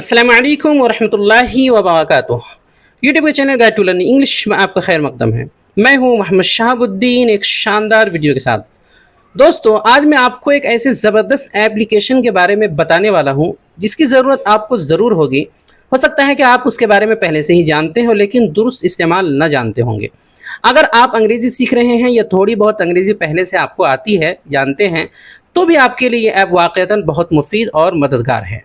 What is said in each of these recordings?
अस्सलाम वालेकुम वरहमतुल्लाहि वबरकातुह। यूट्यूब के channel guide to learn English में आपका खैर मकदम है। मैं हूं मोहम्मद शहाबुद्दीन, एक शानदार वीडियो के साथ। दोस्तों, आज मैं आपको एक ऐसे ज़बरदस्त एप्लीकेशन के बारे में बताने वाला हूं जिसकी ज़रूरत आपको ज़रूर होगी। हो सकता है कि आप उसके बारे में पहले से ही जानते हो, लेकिन दुरुस्त इस्तेमाल न जानते होंगे। अगर आप अंग्रेज़ी सीख रहे हैं या थोड़ी बहुत अंग्रेज़ी पहले से आपको आती है, जानते हैं, तो भी आपके लिए ये ऐप वाक़ईतन बहुत मुफीद और मददगार है।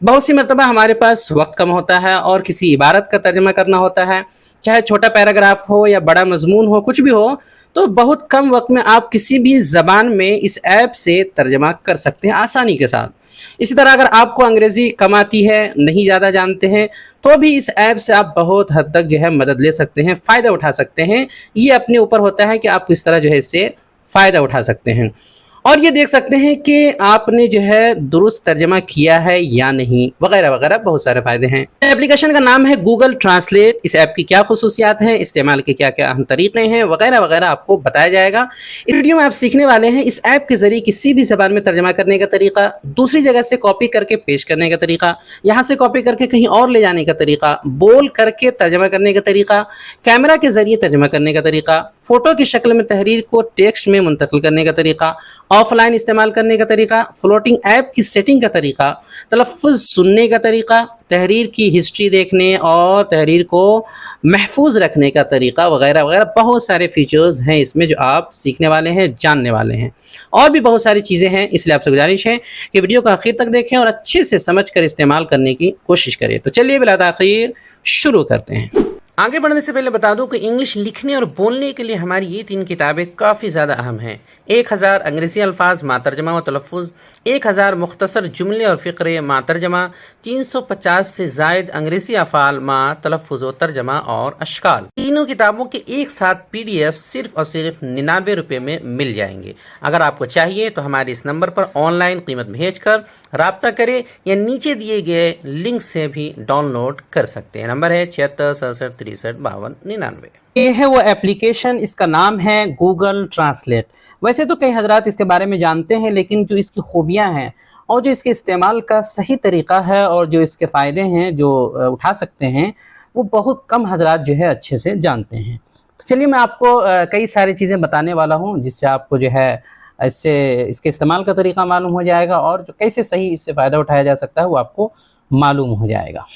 बहुत सी मरतबा हमारे पास वक्त कम होता है और किसी इबारत का तर्जमा करना होता है, चाहे छोटा पैराग्राफ हो या बड़ा मजमून हो, कुछ भी हो, तो बहुत कम वक्त में आप किसी भी ज़बान में इस ऐप से तर्जमा कर सकते हैं आसानी के साथ। इसी तरह अगर आपको अंग्रेज़ी कम आती है, नहीं ज़्यादा जानते हैं, तो भी इस ऐप से आप बहुत हद तक जो है मदद ले सकते हैं, फ़ायदा उठा सकते हैं। ये अपने ऊपर होता है कि आप किस तरह जो है इससे फ़ायदा उठा सकते हैं, और ये देख सकते हैं कि आपने जो है दुरुस्त तर्जमा किया है या नहीं, वगैरह वगैरह बहुत सारे फ़ायदे हैं। एप्लीकेशन का नाम है गूगल ट्रांसलेट। इस ऐप की क्या खुसूसियात हैं, इस्तेमाल के क्या क्या अहम तरीक़े हैं, वगैरह वगैरह आपको बताया जाएगा। इस वीडियो में आप सीखने वाले हैं इस ऐप के ज़रिए किसी भी ज़बान में तर्जमा करने का तरीका, दूसरी जगह से कॉपी करके पेश करने का तरीका, यहाँ से कॉपी करके कहीं और ले जाने का तरीका, बोल करके तर्जमा करने का तरीका, कैमरा के ज़रिए तर्जमा करने का तरीका, फ़ोटो की शक्ल में तहरीर को टेक्स्ट में मुंतकिल करने का तरीका, ऑफलाइन इस्तेमाल करने का तरीका, फ्लोटिंग ऐप की सेटिंग का तरीका, तलफ़्फ़ुज़ सुनने का तरीका, तहरीर की हिस्ट्री देखने और तहरीर को महफूज रखने का तरीका, वगैरह वगैरह बहुत सारे फीचर्स हैं इसमें जो आप सीखने वाले हैं, जानने वाले हैं। और भी बहुत सारी चीज़ें हैं, इसलिए आपसे गुजारिश है कि वीडियो को आखिर तक देखें और अच्छे से समझ कर इस्तेमाल करने की कोशिश करें। तो चलिए बिला ताख़ीर शुरू करते हैं। आगे बढ़ने से पहले बता दूं कि इंग्लिश लिखने और बोलने के लिए हमारी ये 3 किताबें काफ़ी ज़्यादा अहम हैं। 1000 अंग्रेज़ी अल्फाज मातरजमा व तलफ़्फ़ुज़, 1000 मुख्तसर जुमले और फ़िक्रे मातरजमा, 350 से ज़ायद अंग्रेज़ी अफ़ाल मा तलफ़्फ़ुज़ व तर्जमा और अशकाल। तीनों किताबों के एक साथ PDF सिर्फ़ और सिर्फ 99 रुपये में मिल जाएंगे। अगर आपको चाहिए तो हमारे इस नंबर पर ऑनलाइन कीमत भेज कर रब्ता करें या नीचे दिए गए लिंक से भी डाउनलोड कर सकते हैं। नंबर है 76 67 63 52 99। ये है वो एप्लीकेशन, इसका नाम है गूगल ट्रांसलेट। वैसे तो कई हजरात इसके बारे में जानते हैं, लेकिन जो इसकी खूबियां हैं और जो इसके इस्तेमाल का सही तरीका है और जो इसके फ़ायदे हैं जो उठा सकते हैं, वो बहुत कम हजरात जो है अच्छे से जानते हैं। तो चलिए मैं आपको कई सारी चीज़ें बताने वाला हूँ जिससे आपको जो है इससे इसके इस्तेमाल का तरीका मालूम हो जाएगा और जो कैसे सही इससे फ़ायदा उठाया जा सकता है वो आपको मालूम हो जाएगा।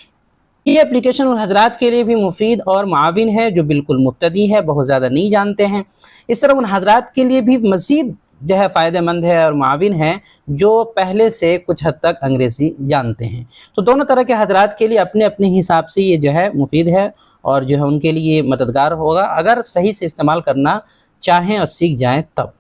ये एप्लीकेशन उन हजरात के लिए भी मुफीद और मुआविन है जो बिल्कुल मुब्तदी है, बहुत ज़्यादा नहीं जानते हैं। इस तरह उन हजरात के लिए भी मज़ीद जो है फ़ायदेमंद है और मुआविन है जो पहले से कुछ हद तक अंग्रेज़ी जानते हैं। तो दोनों तरह के हजरात के लिए अपने अपने हिसाब से ये जो है मुफीद है और जो है उनके लिए मददगार होगा अगर सही से इस्तेमाल करना चाहें और सीख जाएँ तब।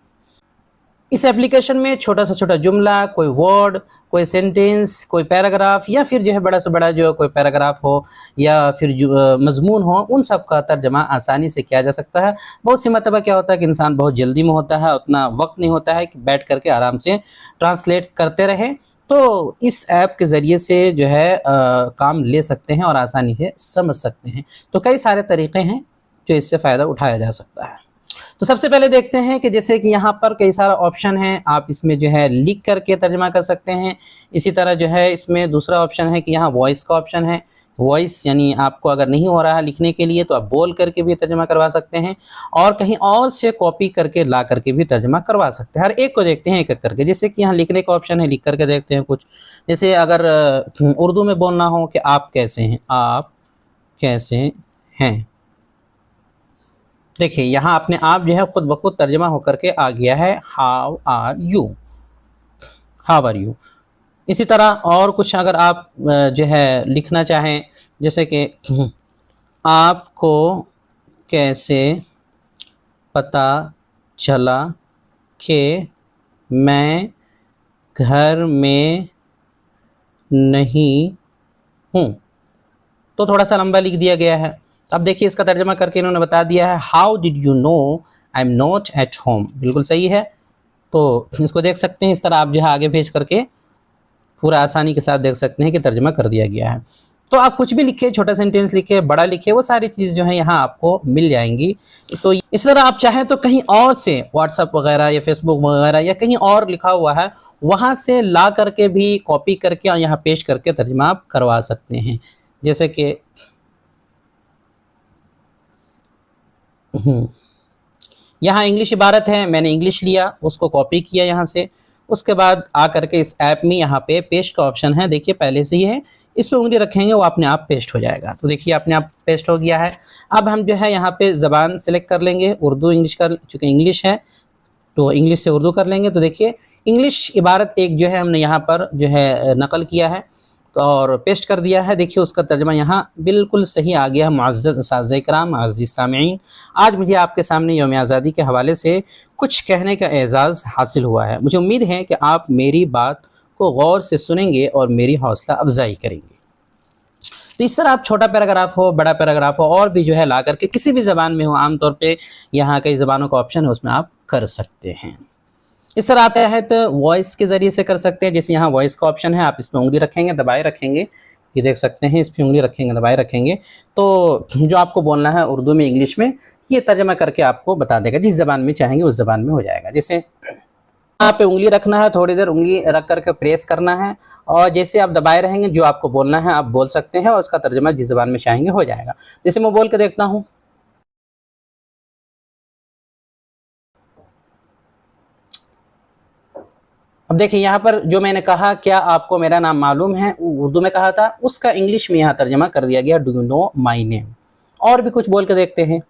इस एप्लीकेशन में छोटा से छोटा जुमला, कोई वर्ड, कोई सेंटेंस, कोई पैराग्राफ या फिर जो है बड़ा से बड़ा जो कोई पैराग्राफ हो या फिर जो मजमून हो, उन सब का तर्जमा आसानी से किया जा सकता है। बहुत सी मरतबा क्या होता है कि इंसान बहुत जल्दी में होता है, उतना वक्त नहीं होता है कि बैठ करके आराम से ट्रांसलेट करते रहे, तो इस ऐप के ज़रिए से जो है काम ले सकते हैं और आसानी से समझ सकते हैं। तो कई सारे तरीक़े हैं जो इससे फ़ायदा उठाया जा सकता है। तो सबसे पहले देखते हैं कि जैसे कि यहाँ पर कई सारा ऑप्शन है, आप इसमें जो है लिख करके तर्जमा कर सकते हैं। इसी तरह जो है इसमें दूसरा ऑप्शन है कि यहाँ वॉइस का ऑप्शन है। वॉइस यानी आपको अगर नहीं हो रहा है लिखने के लिए तो आप बोल करके भी तर्जमा करवा सकते हैं और कहीं और से कॉपी करके ला करके भी तर्जमा करवा सकते हैं। हर एक को देखते हैं एक एक करके। जैसे कि यहाँ लिखने का ऑप्शन है, लिख करके देखते हैं कुछ। जैसे अगर उर्दू में बोलना हो कि आप कैसे हैं, आप कैसे हैं, देखिए यहाँ अपने आप जो है खुद ब खुद तर्जमा होकर के आ गया है, how are you, how are you. इसी तरह और कुछ अगर आप जो है लिखना चाहें, जैसे कि आपको कैसे पता चला कि मैं घर में नहीं हूँ, तो थोड़ा सा लंबा लिख दिया गया है। अब देखिए इसका तर्जमा करके इन्होंने बता दिया है, how did you know I am not at home. बिल्कुल सही है। तो इसको देख सकते हैं, इस तरह आप जो है आगे भेज करके पूरा आसानी के साथ देख सकते हैं कि तर्जमा कर दिया गया है। तो आप कुछ भी लिखे, छोटा सेंटेंस लिखे, बड़ा लिखे, वो सारी चीज़ जो है यहाँ आपको मिल जाएंगी। तो इस तरह आप चाहें तो कहीं और से व्हाट्सएप वगैरह या फेसबुक वगैरह या कहीं और लिखा हुआ है वहाँ से ला करके भी कॉपी करके और यहाँ पेस्ट करके तर्जुमा आप करवा सकते हैं। जैसे कि यहाँ इंग्लिश इबारत है, मैंने इंग्लिश लिया, उसको कॉपी किया यहाँ से, उसके बाद आ करके इस ऐप में यहाँ पे पेस्ट का ऑप्शन है, देखिए पहले से ही है, इस पर उंगली रखेंगे वो अपने आप पेस्ट हो जाएगा। तो देखिए अपने आप पेस्ट हो गया है। अब हम जो है यहाँ पे ज़बान सेलेक्ट कर लेंगे, उर्दू इंग्लिश का, चूँकि इंग्लिश है तो इंग्लिश से उर्दू कर लेंगे। तो देखिए इंग्लिश इबारत एक जो है हमने यहाँ पर जो है नकल किया है और पेस्ट कर दिया है। देखिए उसका तर्जुमा यहाँ बिल्कुल सही आ गया। मुअज़्ज़ज़ असातिज़ा इकराम, अज़ीज़ सामिईन, आज मुझे आपके सामने यौम आज़ादी के हवाले से कुछ कहने का एजाज़ हासिल हुआ है। मुझे उम्मीद है कि आप मेरी बात को गौर से सुनेंगे और मेरी हौसला अफजाई करेंगे। तो इस तरह आप छोटा पैराग्राफ हो, बड़ा पैराग्राफ हो, और भी जो है ला करके किसी भी ज़बान में हो, आमतौर पर यहाँ कई ज़बानों का ऑप्शन है उसमें आप कर सकते हैं। इस तरह आप है तो वॉइस के ज़रिए से कर सकते हैं। जैसे यहाँ वॉइस का ऑप्शन है, आप इस पर उंगली रखेंगे, दबाए रखेंगे, ये देख सकते हैं, इस पर उंगली रखेंगे, दबाए रखेंगे, तो जो आपको बोलना है उर्दू में, इंग्लिश में, ये तर्जमा करके आपको बता देगा। जिस ज़बान में चाहेंगे उस ज़बान में हो जाएगा। जैसे यहाँ पे उंगली रखना है, थोड़ी देर उंगली रख करके प्रेस करना है, और जैसे आप दबाए रहेंगे जो आपको बोलना है आप बोल सकते हैं और उसका तर्जमा जिस ज़बान में चाहेंगे हो जाएगा। जैसे मैं बोल के देखता हूँ, अब देखिए यहाँ पर जो मैंने कहा क्या आपको मेरा नाम मालूम है, उर्दू में कहा था, उसका इंग्लिश में यहाँ तर्जमा कर दिया गया, do you know my name. और भी कुछ बोल के देखते हैं।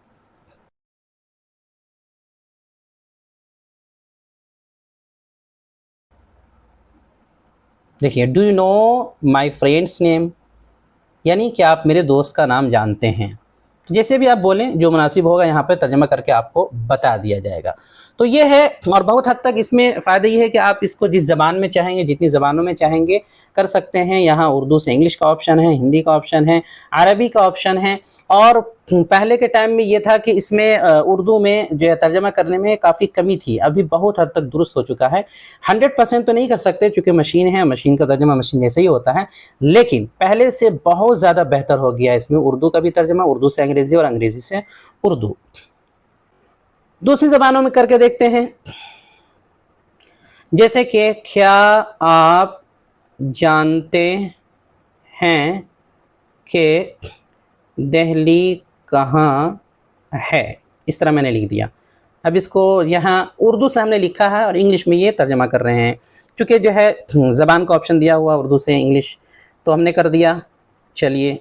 देखिए do you know my friends name, यानी कि आप मेरे दोस्त का नाम जानते हैं। जैसे भी आप बोलें, जो मुनासिब होगा यहाँ पे तर्जमा करके आपको बता दिया जाएगा। तो ये है, और बहुत हद तक इसमें फ़ायदा ये है कि आप इसको जिस ज़बान में चाहेंगे, जितनी ज़बानों में चाहेंगे कर सकते हैं। यहाँ उर्दू से इंग्लिश का ऑप्शन है, हिंदी का ऑप्शन है, अरबी का ऑप्शन है। और पहले के टाइम में ये था कि इसमें उर्दू में जो है तर्जमा करने में काफ़ी कमी थी, अभी बहुत हद तक दुरुस्त हो चुका है। 100% तो नहीं कर सकते चूँकि मशीन है, मशीन का तर्जमा मशीन जैसे ही होता है, लेकिन पहले से बहुत ज़्यादा बेहतर हो गया है इसमें उर्दू का भी तर्जमा, उर्दू से अंग्रेज़ी और अंग्रेज़ी से उर्दू। दूसरी ज़बानों में करके देखते हैं। जैसे कि क्या आप जानते हैं कि दिल्ली कहाँ है, इस तरह मैंने लिख दिया। अब इसको यहाँ उर्दू से हमने लिखा है और इंग्लिश में ये तर्जमा कर रहे हैं, क्योंकि जो है ज़बान का ऑप्शन दिया हुआ उर्दू से इंग्लिश, तो हमने कर दिया। चलिए,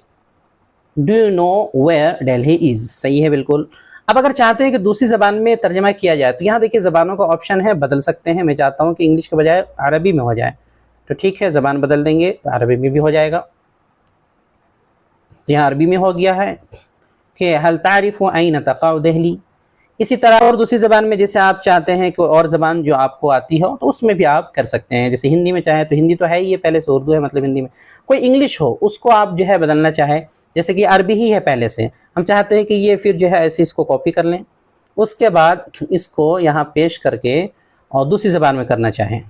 do you know where Delhi is, सही है बिल्कुल। अब अगर चाहते हैं कि दूसरी ज़बान में तर्जमा किया जाए तो यहाँ देखिए ज़बानों का ऑप्शन है, बदल सकते हैं। मैं चाहता हूँ कि इंग्लिश के बजाय अरबी में हो जाए, तो ठीक है, ज़बान बदल देंगे तो अरबी में भी हो जाएगा। तो यहाँ अरबी में हो गया है कि हल तारिफ़ु ऐन तक़अ दिल्ली। इसी तरह और दूसरी ज़बान में जैसे आप चाहते हैं कि और ज़बान जो आपको आती हो तो उसमें भी आप कर सकते हैं। जैसे हिंदी में चाहें तो हिंदी तो है ही, ये पहले से उर्दू है, मतलब हिंदी में कोई इंग्लिश हो उसको आप जो है बदलना चाहे, जैसे कि अरबी ही है पहले से, हम चाहते हैं कि ये फिर जो है ऐसे इसको कॉपी कर लें, उसके बाद इसको यहाँ पेश करके और दूसरी ज़बान में करना चाहें।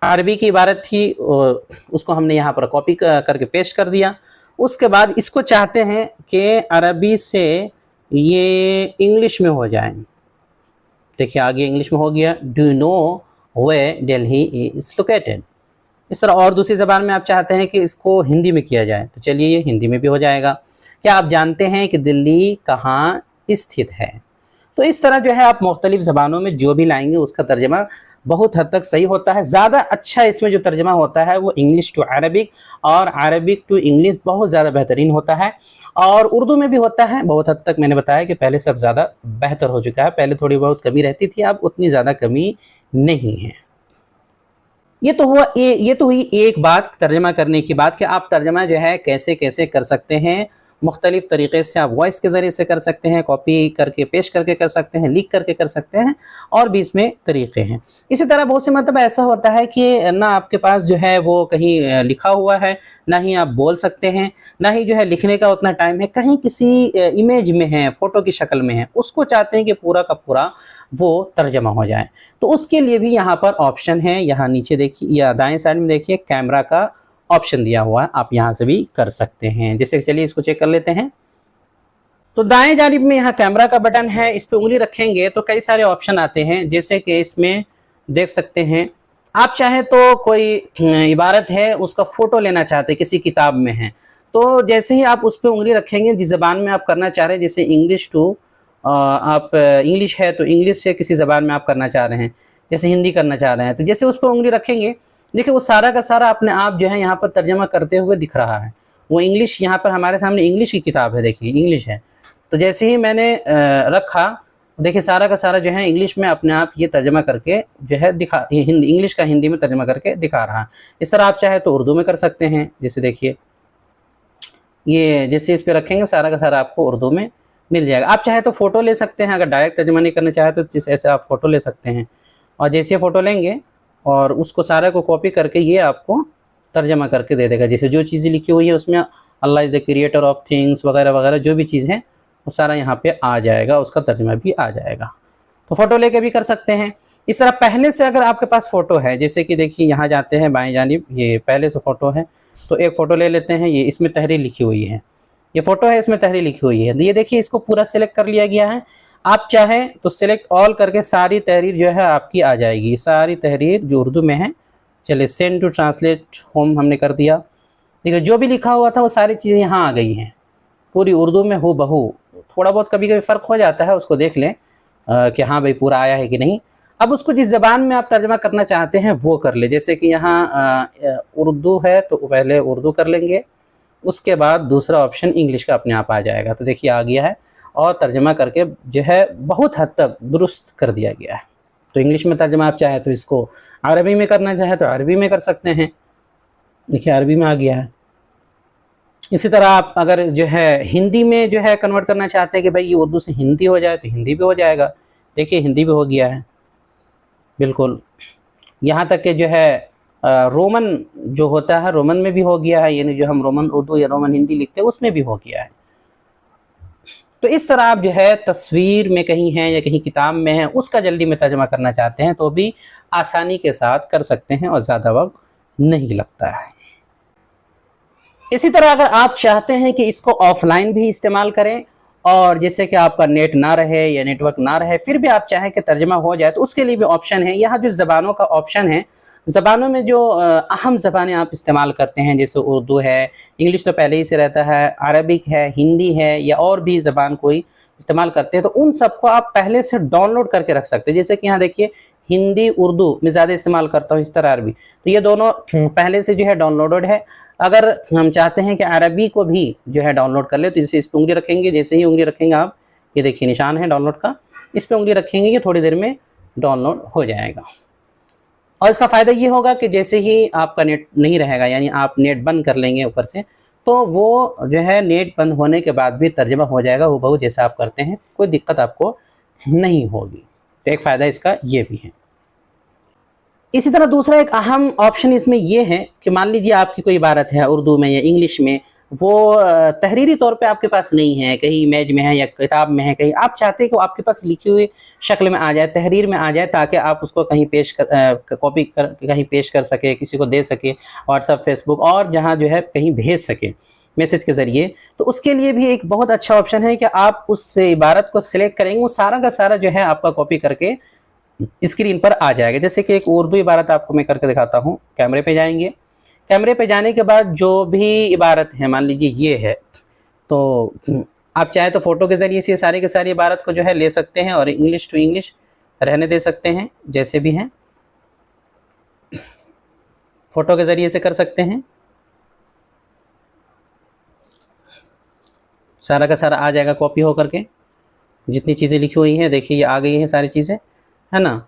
अरबी की इबारत थी, उसको हमने यहाँ पर कॉपी करके पेश कर दिया। उसके बाद इसको चाहते हैं कि अरबी से ये इंग्लिश में हो जाए। देखिए आगे इंग्लिश में हो गया, do you know where Delhi is located. इस तरह और दूसरी ज़बान में आप चाहते हैं कि इसको हिंदी में किया जाए, तो चलिए ये हिंदी में भी हो जाएगा। क्या आप जानते हैं कि दिल्ली कहाँ स्थित है। तो इस तरह जो है आप मुख्तलिफ़ ज़बानों में जो भी लाएंगे उसका तर्जमा बहुत हद तक सही होता है। ज़्यादा अच्छा इसमें जो तर्जमा होता है वो इंग्लिश टू अरबिक और अरबिक टू इंग्लिश बहुत ज़्यादा बेहतरीन होता है। और उर्दू में भी होता है बहुत हद तक, मैंने बताया कि पहले सब ज़्यादा बेहतर हो चुका है, पहले थोड़ी बहुत कमी रहती थी, अब उतनी ज़्यादा कमी नहीं है। ये तो हुई एक बात तर्जमा करने की बात कि आप तर्जमा जो है कैसे कैसे कर सकते हैं। मुख्तलिफ़ तरीक़े से आप वॉइस के ज़रिए से कर सकते हैं, कॉपी करके पेश करके कर सकते हैं, लिख करके कर सकते हैं, और भी इसमें तरीक़े हैं। इसी तरह बहुत से मतलब ऐसा होता है कि ना आपके पास जो है वो कहीं लिखा हुआ है, ना ही आप बोल सकते हैं, ना ही जो है लिखने का उतना टाइम है, कहीं किसी इमेज में है, फ़ोटो की शक्ल में है, उसको चाहते हैं कि पूरा का पूरा वो तर्जमा हो जाए। तो उसके लिए भी यहाँ पर ऑप्शन है, यहाँ नीचे देखिए या दाएँ साइड में देखिए कैमरा का ऑप्शन दिया हुआ है, आप यहाँ से भी कर सकते हैं। जैसे चलिए इसको चेक कर लेते हैं। तो दाएं जानिब में यहाँ कैमरा का बटन है, इस पे उंगली रखेंगे तो कई सारे ऑप्शन आते हैं। जैसे कि इसमें देख सकते हैं, आप चाहे तो कोई इबारत है उसका फोटो लेना चाहते हैं, किसी किताब में है, तो जैसे ही आप उस पर उंगली रखेंगे, जिस ज़बान में आप करना चाह रहे हैं, जैसे इंग्लिश टू आप इंग्लिश है तो इंग्लिश से किसी ज़बान में आप करना चाह रहे हैं, जैसे हिंदी करना चाह रहे हैं, तो जैसे उस पर उंगली रखेंगे, देखिए वो सारा का सारा अपने आप जो है यहाँ पर तर्जमा करते हुए दिख रहा है। वो इंग्लिश यहाँ पर हमारे सामने इंग्लिश की किताब है, देखिए इंग्लिश है, तो जैसे ही मैंने रखा, देखिए सारा का सारा जो है इंग्लिश में अपने आप ये तर्जमा करके जो है दिखा, हिंदी इंग्लिश का हिंदी में तर्जमा करके दिखा रहा है। इस तरह आप चाहे तो उर्दू में कर सकते हैं। जैसे देखिए ये जैसे इस पे रखेंगे, सारा का सारा आपको उर्दू में मिल जाएगा। आप चाहे तो फ़ोटो ले सकते हैं, अगर डायरेक्ट तर्जमा नहीं करना चाहे तो जिस ऐसे आप फ़ोटो ले सकते हैं, और जैसे फ़ोटो लेंगे और उसको सारा को कॉपी करके ये आपको तर्जमा करके दे देगा। जैसे जो चीज़ें लिखी हुई है उसमें Allah is the creator of things वगैरह वगैरह जो भी चीज़ है वो सारा यहाँ पे आ जाएगा, उसका तर्जमा भी आ जाएगा। तो फ़ोटो लेके भी कर सकते हैं। इस तरह पहले से अगर आपके पास फ़ोटो है, जैसे कि देखिए यहाँ जाते हैं बाएं जानिब, ये पहले से फ़ोटो है, तो एक फ़ोटो ले लेते हैं। ये इसमें तहरीर लिखी हुई है, ये फ़ोटो है, इसमें तहरीर लिखी हुई है। ये देखिए इसको पूरा सेलेक्ट कर लिया गया है। आप चाहें तो सेलेक्ट ऑल करके सारी तहरीर जो है आपकी आ जाएगी, सारी तहरीर जो उर्दू में है। चलिए सेंड टू ट्रांसलेट होम हमने कर दिया। देखिए जो भी लिखा हुआ था वो सारी चीज़ें यहाँ आ गई हैं पूरी उर्दू में हू बहू। थोड़ा बहुत कभी कभी फ़र्क हो जाता है, उसको देख लें कि हाँ भाई पूरा आया है कि नहीं। अब उसको जिस ज़बान में आप तर्जमा करना चाहते हैं वो कर ले। जैसे कि यहाँ उर्दू है तो पहले उर्दू कर लेंगे, उसके बाद दूसरा ऑप्शन इंग्लिश का अपने आप आ जाएगा। तो देखिए आ गया है और तर्जमा करके जो है बहुत हद तक दुरुस्त कर दिया गया है। तो इंग्लिश में तर्जमा आप चाहे तो इसको अरबी में करना चाहे तो अरबी में कर सकते हैं। देखिए अरबी में आ गया है। इसी तरह आप अगर जो है हिंदी में जो है कन्वर्ट करना चाहते हैं कि भाई ये उर्दू से हिंदी हो जाए तो हिंदी भी हो जाएगा। देखिए हिंदी भी हो गया है बिल्कुल। यहाँ तक कि जो है रोमन जो होता है रोमन में भी हो गया है, यानी जो हम रोमन उर्दू या रोमन हिंदी लिखते हैं उसमें भी हो गया है। तो इस तरह आप जो है तस्वीर में कहीं हैं या कहीं किताब में हैं, उसका जल्दी में तर्जमा करना चाहते हैं तो भी आसानी के साथ कर सकते हैं और ज़्यादा वक्त नहीं लगता है। इसी तरह अगर आप चाहते हैं कि इसको ऑफलाइन भी इस्तेमाल करें और जैसे कि आपका नेट ना रहे या नेटवर्क ना रहे, फिर भी आप चाहें कि तर्जमा हो जाए, तो उसके लिए भी ऑप्शन है। यहाँ जो ज़बानों का ऑप्शन है, ज़बानों में जो अहम ज़बानें आप इस्तेमाल करते हैं, जैसे उर्दू है, इंग्लिश तो पहले ही से रहता है, अरबिक है, हिंदी है या और भी ज़बान कोई इस्तेमाल करते हैं, तो उन सबको आप पहले से डाउनलोड करके रख सकते हैं। जैसे कि यहाँ देखिए हिंदी उर्दू मैं ज़्यादा इस्तेमाल करता हूँ, इस तरह अरबी, तो ये दोनों पहले से जो है डाउनलोडेड है। अगर हम चाहते हैं कि अरबी को भी जो है डाउनलोड कर ले तो इस पर उंगली रखेंगे। जैसे ही उंगली रखेंगे आप, ये देखिए निशान है डाउनलोड का, इस पर उंगली रखेंगे ये थोड़ी देर में डाउनलोड हो जाएगा। और इसका फ़ायदा ये होगा कि जैसे ही आपका नेट नहीं रहेगा, यानी आप नेट बंद कर लेंगे ऊपर से, तो वो जो है नेट बंद होने के बाद भी तर्जमा हो जाएगा हूबहू जैसा आप करते हैं, कोई दिक्कत आपको नहीं होगी। तो एक फ़ायदा इसका ये भी है। इसी तरह दूसरा एक अहम ऑप्शन इसमें ये है कि मान लीजिए आपकी कोई इबारत है उर्दू में या इंग्लिश में, वो तहरीरी तौर पे आपके पास नहीं है, कहीं इमेज में है या किताब में है, कहीं आप चाहते हैं कि वो आपके पास लिखी हुई शक्ल में आ जाए, तहरीर में आ जाए, ताकि आप उसको कहीं पेश कर कॉपी कर कहीं पेश कर सके, किसी को दे सके, व्हाट्सएप फेसबुक और जहाँ जो है कहीं भेज सके मैसेज के ज़रिए। तो उसके लिए भी एक बहुत अच्छा ऑप्शन है कि आप उस इबारत को सिलेक्ट करेंगे, वो सारा का सारा जो है आपका कॉपी करके स्क्रीन पर आ जाएगा। जैसे कि एक उर्दू इबारत आपको मैं करके दिखाता हूँ। कैमरे पे जाएंगे, कैमरे पे जाने के बाद जो भी इबारत है, मान लीजिए ये है, तो आप चाहे तो फ़ोटो के ज़रिए से सारी के सारी इबारत को जो है ले सकते हैं और इंग्लिश टू इंग्लिश रहने दे सकते हैं, जैसे भी हैं फ़ोटो के ज़रिए से कर सकते हैं। सारा का सारा आ जाएगा कॉपी हो करके, जितनी चीज़ें लिखी हुई हैं देखिए ये आ गई हैं सारी चीज़ें, है ना।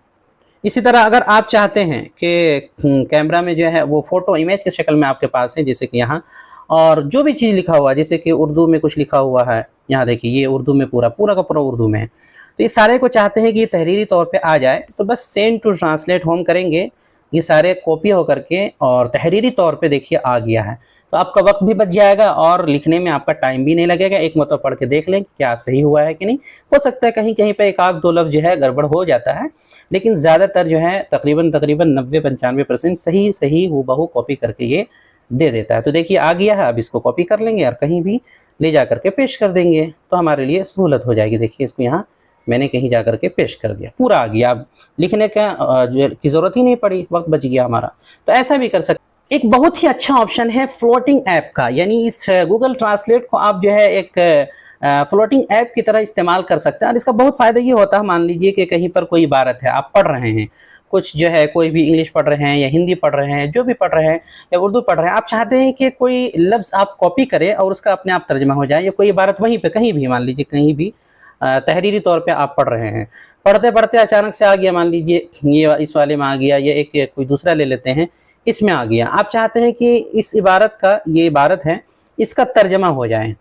इसी तरह अगर आप चाहते हैं कि कैमरा में जो है वो फ़ोटो इमेज के शक्ल में आपके पास है, जैसे कि यहाँ, और जो भी चीज़ लिखा हुआ है, जैसे कि उर्दू में कुछ लिखा हुआ है, यहाँ देखिए ये उर्दू में पूरा का पूरा उर्दू में है, तो इस सारे को चाहते हैं कि ये तहरीरी तौर पे आ जाए, तो बस सेंड टू ट्रांसलेट होम करेंगे, ये सारे कॉपी हो करके और तहरीरी तौर पे देखिए आ गया है। तो आपका वक्त भी बच जाएगा और लिखने में आपका टाइम भी नहीं लगेगा। एक मतलब पढ़ के देख लें कि क्या सही हुआ है कि नहीं। हो सकता है कहीं कहीं पे एक आध दो लफ्ज़ जो है गड़बड़ हो जाता है, लेकिन ज़्यादातर जो है तकरीबन 90-95% सही हूबहू कॉपी करके ये दे देता है। तो देखिए आ गया है, अब इसको कॉपी कर लेंगे और कहीं भी ले जा करके पेश कर देंगे तो हमारे लिए सहूलत हो जाएगी। देखिए इसको यहाँ मैंने कहीं जा करके पेश कर दिया, पूरा आ गया, अब लिखने की ज़रूरत ही नहीं पड़ी, वक्त बच गया हमारा। तो ऐसा भी कर सकते। एक बहुत ही अच्छा ऑप्शन है फ्लोटिंग ऐप का, यानी इस गूगल ट्रांसलेट को आप जो है एक फ्लोटिंग ऐप की तरह इस्तेमाल कर सकते हैं। और इसका बहुत फ़ायदा ये होता है, मान लीजिए कि कहीं पर कोई इबारत है आप पढ़ रहे हैं, कुछ जो है कोई भी इंग्लिश पढ़ रहे हैं या हिंदी पढ़ रहे हैं, जो भी पढ़ रहे हैं या उर्दू पढ़ रहे हैं, आप चाहते हैं कि कोई लफ्ज़ आप कॉपी करें और उसका अपने आप तर्जमा हो जाए, या कोई इबारत वहीं पे कहीं भी, मान लीजिए कहीं भी तहरीरी तौर पे आप पढ़ रहे हैं, पढ़ते पढ़ते अचानक से आ गया, मान लीजिए ये इस वाले में आ गया, या एक कोई दूसरा ले लेते हैं, इसमें आ गया, आप चाहते हैं कि इस इबारत का, ये इबारत है, इसका तर्जमा हो जाए।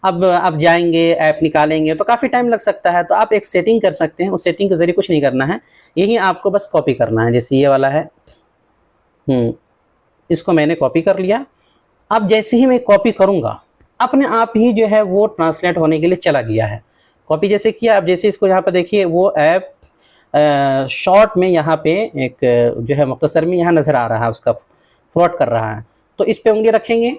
अब आप जाएंगे ऐप निकालेंगे तो काफ़ी टाइम लग सकता है, तो आप एक सेटिंग कर सकते हैं। उस सेटिंग के ज़रिए कुछ नहीं करना है, यही आपको बस कॉपी करना है। जैसे ये वाला है, इसको मैंने कॉपी कर लिया। अब जैसे ही मैं कॉपी करूँगा, अपने आप ही जो है वो ट्रांसलेट होने के लिए चला गया है। कॉपी जैसे किया, अब जैसे इसको यहाँ पर देखिए वो ऐप शॉर्ट में यहाँ पे एक जो है मुख्तसर में यहाँ नज़र आ रहा है, उसका फ्लोट कर रहा है। तो इस पे उंगली रखेंगे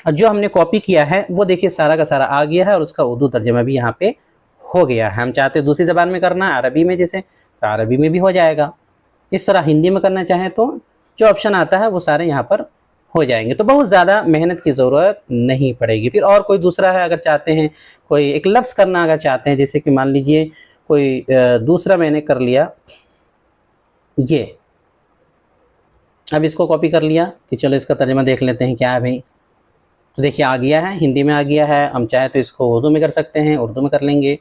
और जो हमने कॉपी किया है वो देखिए सारा का सारा आ गया है, और उसका उर्दू तर्जमा भी यहाँ पे हो गया है। हम चाहते हैं दूसरी ज़बान में करना है, अरबी में, जैसे तो अरबी में भी हो जाएगा। इस तरह हिंदी में करना चाहें तो जो ऑप्शन आता है वो सारे यहाँ पर हो जाएंगे, तो बहुत ज़्यादा मेहनत की ज़रूरत नहीं पड़ेगी। फिर और कोई दूसरा है, अगर चाहते हैं कोई एक लफ्ज़ करना, अगर चाहते हैं, जैसे कि मान लीजिए कोई दूसरा मैंने कर लिया ये, अब इसको कॉपी कर लिया कि चलो इसका तर्जमा देख लेते हैं क्या है भाई। तो देखिए आ गया है, हिंदी में आ गया है। हम चाहे तो इसको उर्दू में कर सकते हैं, उर्दू में कर लेंगे,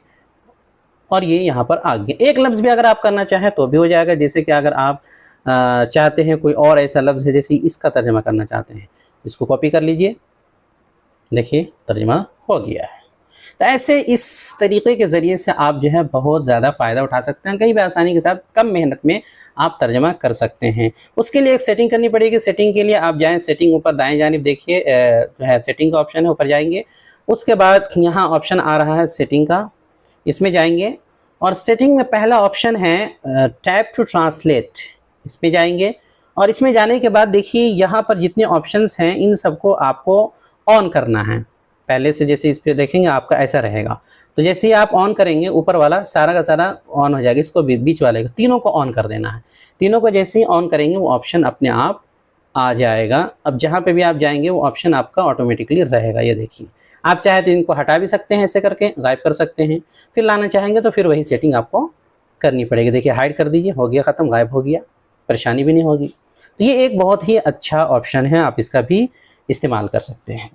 और ये यहाँ पर आ गया। एक लफ्ज़ भी अगर आप करना चाहें तो भी हो जाएगा। जैसे कि अगर आप चाहते हैं कोई और ऐसा लफ्ज़ है, जैसे इसका तर्जमा करना चाहते हैं, इसको कॉपी कर लीजिए, देखिए तर्जमा हो गया है। तो ऐसे इस तरीक़े के ज़रिए से आप जो है बहुत ज़्यादा फ़ायदा उठा सकते हैं, कहीं भी आसानी के साथ कम मेहनत में आप तर्जमा कर सकते हैं। उसके लिए एक सेटिंग करनी पड़ेगी। सेटिंग के लिए आप जाएं, सेटिंग ऊपर दाएं जानिब देखिए जो है सेटिंग का ऑप्शन है, ऊपर जाएंगे। उसके बाद यहाँ ऑप्शन आ रहा है सेटिंग का, इसमें जाएंगे और सेटिंग में पहला ऑप्शन है टैप टू ट्रांसलेट, इसमें जाएंगे। और इसमें जाने के बाद देखिए यहाँ पर जितने ऑप्शंस हैं इन सबको आपको ऑन करना है। पहले से जैसे इस पर देखेंगे आपका ऐसा रहेगा, तो जैसे ही आप ऑन करेंगे ऊपर वाला सारा का सारा ऑन हो जाएगा। इसको बीच वाले को, तीनों को ऑन कर देना है। तीनों को जैसे ही ऑन करेंगे वो ऑप्शन अपने आप आ जाएगा। अब जहाँ पे भी आप जाएंगे वो ऑप्शन आपका ऑटोमेटिकली रहेगा। ये देखिए, आप चाहे तो इनको हटा भी सकते हैं, ऐसे करके गायब कर सकते हैं। फिर लाना चाहेंगे तो फिर वही सेटिंग आपको करनी पड़ेगी। देखिए हाइड कर दीजिए, हो गया ख़त्म, गायब हो गया, परेशानी भी नहीं होगी। तो ये एक बहुत ही अच्छा ऑप्शन है, आप इसका भी इस्तेमाल कर सकते हैं।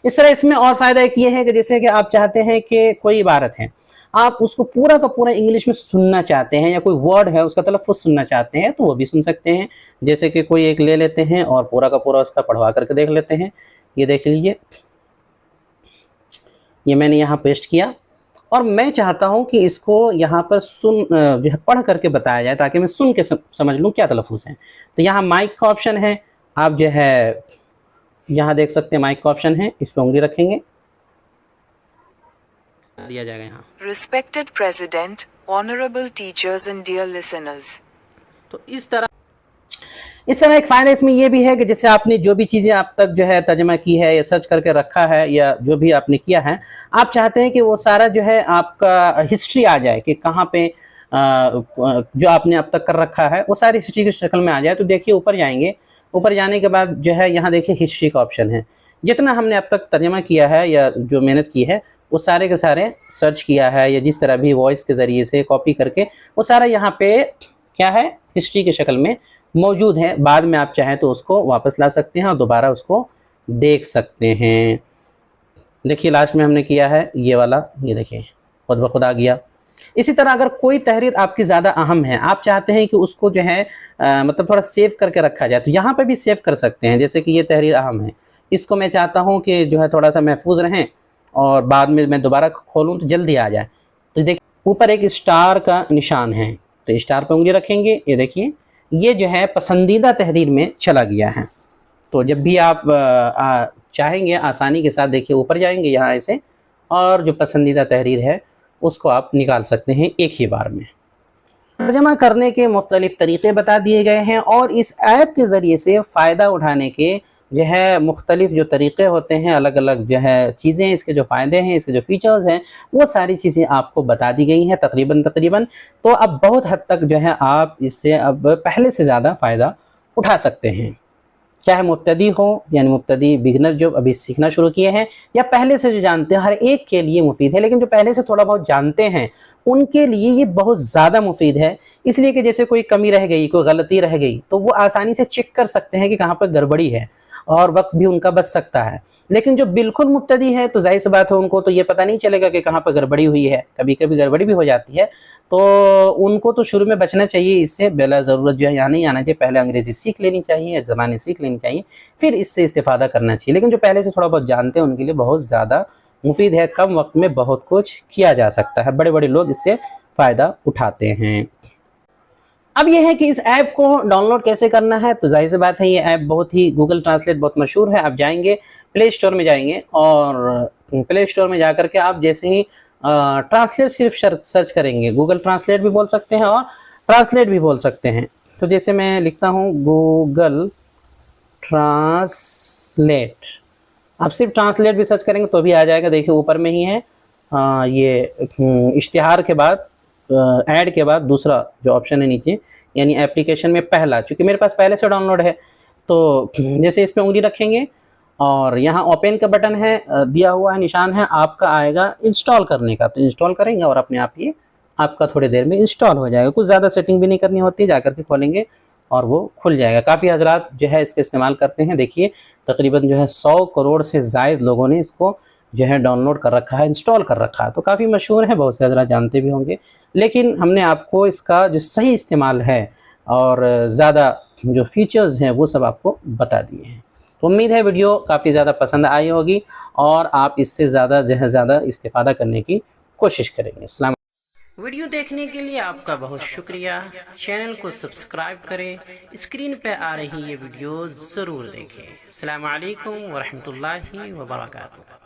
इस तरह इसमें और फ़ायदा एक ये है कि जैसे कि आप चाहते हैं कि कोई इबारत है, आप उसको पूरा का पूरा इंग्लिश में सुनना चाहते हैं, या कोई वर्ड है उसका तलफ़्फ़ुज़ सुनना चाहते हैं तो वो भी सुन सकते हैं। जैसे कि कोई एक ले लेते हैं और पूरा का पूरा उसका पढ़वा करके देख लेते हैं। ये देख लीजिए, ये मैंने यहाँ पेस्ट किया और मैं चाहता हूँ कि इसको यहाँ पर जो है पढ़ करके बताया जाए, ताकि मैं सुन के समझ लूँ क्या तलफ़्फ़ुज़ है। तो यहाँ माइक का ऑप्शन है, आप जो है यहाँ देख सकते हैं माइक का ऑप्शन है, इस पर उंगली रखेंगे, दिया जाएगा यहाँ Respected President, honorable teachers and dear listeners. तो इस तरह एक फ़ायदा इसमें ये भी है कि जैसे आपने जो भी चीज़ें आप तक जो है तर्जमा की है या सर्च करके रखा है या जो भी आपने किया है, आप चाहते हैं कि वो सारा जो है आपका हिस्ट्री आ जाए कि कहाँ पे जो आपने अब तक कर रखा है वो सारी हिस्ट्री की शक्ल में आ जाए। तो देखिए ऊपर जाएंगे, ऊपर जाने के बाद जो है यहाँ देखिए हिस्ट्री का ऑप्शन है। जितना हमने अब तक तर्जमा किया है या जो मेहनत की है वो सारे के सारे सर्च किया है या जिस तरह भी वॉइस के ज़रिए से कॉपी करके वो सारा यहाँ पे क्या है हिस्ट्री की शक्ल में मौजूद है। बाद में आप चाहें तो उसको वापस ला सकते हैं और दोबारा उसको देख सकते हैं। देखिए लास्ट में हमने किया है ये वाला, ये देखिए खुद ब खुद आ गया। इसी तरह अगर कोई तहरीर आपकी ज़्यादा अहम है, आप चाहते हैं कि उसको जो है मतलब थोड़ा सेव करके रखा जाए, तो यहाँ पे भी सेव कर सकते हैं। जैसे कि ये तहरीर अहम है, इसको मैं चाहता हूँ कि जो है थोड़ा सा महफूज रहें और बाद में मैं दोबारा खोलूँ तो जल्दी आ जाए। तो देखिए ऊपर एक स्टार का निशान है, तो स्टार पर उंगली रखेंगे, ये देखिए ये जो है पसंदीदा तहरीर में चला गया है। तो जब भी आप चाहेंगे आसानी के साथ देखिए ऊपर जाएंगे यहाँ ऐसे, और जो पसंदीदा तहरीर है उसको आप निकाल सकते हैं एक ही बार में। तर्जमा करने के मुख्तलिफ़ तरीक़े बता दिए गए हैं और इस ऐप के ज़रिए से फ़ायदा उठाने के جو ہے مختلف جو طریقے ہوتے ہیں، الگ الگ جو ہے چیزیں، اس کے جو فائدے ہیں، اس کے جو فیچرز ہیں، وہ ساری چیزیں آپ کو بتا دی گئی ہیں تقریباً. تو اب بہت حد تک جو ہے آپ اس سے اب پہلے سے زیادہ فائدہ اٹھا سکتے ہیں، چاہے مبتدی ہو، یعنی مبتدی بگنر جو ابھی سیکھنا شروع کیے ہیں، یا پہلے سے جو جانتے ہیں. ہر ایک کے لیے مفید ہے، لیکن جو پہلے سے تھوڑا بہت جانتے ہیں ان کے لیے یہ بہت زیادہ مفید ہے، اس لیے کہ جیسے کوئی کمی رہ گئی، کوئی غلطی رہ گئی، تو وہ آسانی سے چیک کر سکتے ہیں کہ کہاں پر گڑبڑی ہے، اور وقت بھی ان کا بچ سکتا ہے. لیکن جو بالکل مبتدی ہے تو ظاہر سی بات ہے ان کو تو یہ پتہ نہیں چلے گا کہ کہاں پر گڑبڑی ہوئی ہے، کبھی کبھی گڑبڑی بھی ہو جاتی ہے. تو ان کو تو شروع میں بچنا چاہیے اس سے، بلا ضرورت جو ہے یہاں نہیں آنا چاہیے. پہلے انگریزی سیکھ لینی چاہیے، زبانیں سیکھ لینی چاہیے، پھر اس سے استفادہ کرنا چاہیے. لیکن جو پہلے سے تھوڑا بہت جانتے ہیں ان کے لیے بہت زیادہ مفید ہے، کم وقت میں بہت کچھ کیا جا سکتا ہے، بڑے بڑے لوگ اس سے فائدہ اٹھاتے ہیں. اب یہ ہے کہ اس ایپ کو ڈاؤن لوڈ کیسے کرنا ہے. تو ظاہر سی بات ہے یہ ایپ بہت ہی گوگل ٹرانسلیٹ بہت مشہور ہے. آپ جائیں گے پلے اسٹور میں، جائیں گے اور پلے اسٹور میں جا کر کے آپ جیسے ہی ٹرانسلیٹ صرف سرچ کریں گے، گوگل ٹرانسلیٹ بھی بول سکتے ہیں اور ٹرانسلیٹ بھی بول سکتے ہیں. تو جیسے میں لکھتا ہوں گوگل ٹرانسلیٹ، آپ صرف ٹرانسلیٹ بھی سرچ کریں گے تو بھی آ جائے گا. دیکھیں اوپر میں ہی ہے یہ اشتہار کے بعد، ایڈ کے بعد دوسرا جو آپشن ہے نیچے، یعنی اپلیکیشن میں پہلا، چونکہ میرے پاس پہلے سے ڈاؤن لوڈ ہے. تو جیسے اس پہ انگلی رکھیں گے اور یہاں اوپن کا بٹن ہے، دیا ہوا ہے نشان ہے، آپ کا آئے گا انسٹال کرنے کا. تو انسٹال کریں گے اور اپنے آپ یہ آپ کا تھوڑی دیر میں انسٹال ہو جائے گا. کچھ زیادہ سیٹنگ بھی نہیں کرنی ہوتی، جا کر کے کھولیں گے اور وہ کھل جائے گا. کافی حضرات جو ہے اس کا استعمال کرتے ہیں. دیکھیے تقریباً جو ہے 100 کروڑ سے زائد لوگوں نے اس کو جو ہے ڈاؤن لوڈ کر رکھا ہے، انسٹال کر رکھا ہے. تو کافی مشہور ہے، بہت سے حضرات جانتے بھی ہوں گے. لیکن ہم نے آپ کو اس کا جو صحیح استعمال ہے اور زیادہ جو فیچرز ہیں وہ سب آپ کو بتا دیے ہیں. تو امید ہے ویڈیو کافی زیادہ پسند آئی ہوگی اور آپ اس سے زیادہ استفادہ کرنے کی کوشش کریں گے. السلام. ویڈیو دیکھنے کے لیے آپ کا بہت شکریہ. چینل کو سبسکرائب کریں، اسکرین پہ آ رہی یہ ویڈیو ضرور دیکھیں. السلام علیکم ورحمۃ اللہ وبرکاتہ.